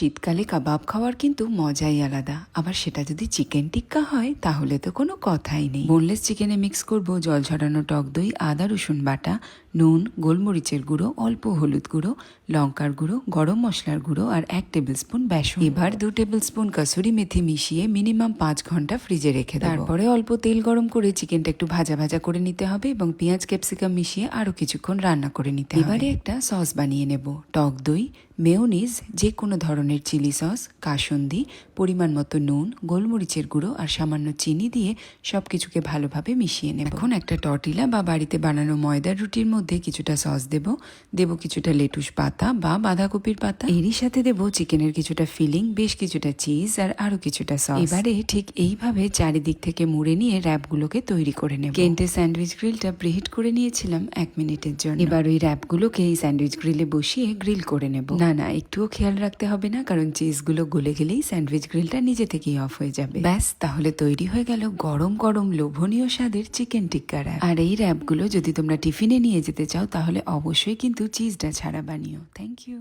শীতকালে কাবাব খাওয়ার কিন্তু মজাই আলাদা। আবার সেটা যদি চিকেন টিক্কা হয় তাহলে তো কোনো কথাই নেই। বোনলেস চিকেনে মিক্স করব জল ঝরানো টক দই, আদা রসুন বাটা, নুন, গোলমরিচের গুঁড়ো, অল্প হলুদ গুঁড়ো, লঙ্কার গুঁড়ো, গরম মশলার গুঁড়ো আর 1 টেবিল স্পুন বেসন। এবার 2 টেবিল স্পুন কাসুরি মেথি মিশিয়ে মিনিমাম 5 ঘন্টা ফ্রিজে রেখে দেব। তারপরে অল্প তেল গরম করে চিকেনটা একটু ভাজা ভাজা করে নিতে হবে এবং পেঁয়াজ ক্যাপসিকাম মিশিয়ে আরো কিছুক্ষণ রান্না করে নিতে হবে। এবারে একটা সস বানিয়ে নেব। টক দই, মেয়োনিজ, যে কোনো ধরনের চিলি সস, কাসুন্দি, পরিমাণ মতো নুন, গোলমরিচের গুঁড়ো আর সামান্য চিনি দিয়ে সবকিছুকে ভালোভাবে মিশিয়ে নেব। এখন একটা টর্টিলা বা বাড়িতে বানানো ময়দার রুটির মধ্যে কিছুটা সস দেব কিছুটা লেটুস পাতা বা বাঁধাকপির পাতা, এরই সাথে দেব চিকেনের কিছুটা ফিলিং, বেশ কিছুটা চিজ আর আরো কিছুটা সস। এবারে ঠিক এইভাবে চারিদিক থেকে মুড়ে নিয়ে র্যাপগুলোকে তৈরি করে নেব। কেন্টে স্যান্ডউইচ গ্রিলটা প্রিহিট করে নিয়েছিলাম 1 মিনিটের জন্য। এবার ওই র্যাপগুলোকে এই স্যান্ডউইচ গ্রিলে বসিয়ে গ্রিল করে নেব। না একটুও খেয়াল রাখতে হবে না, কারণ চিজগুলো গলে গেলেই স্যান্ডউইচ গ্রিলটা নিজে থেকেই অফ হয়ে যাবে। ব্যাস, তাহলে তৈরি হয়ে গেল গরম গরম লোভনীয় স্বাদের চিকেন টিক্কা র্যাপ। আর এই র্যাপগুলো যদি তোমরা টিফিনে নিয়ে যেতে চাও তাহলে অবশ্যই কিন্তু চিজটা ছাড়া বানিও। Thank you.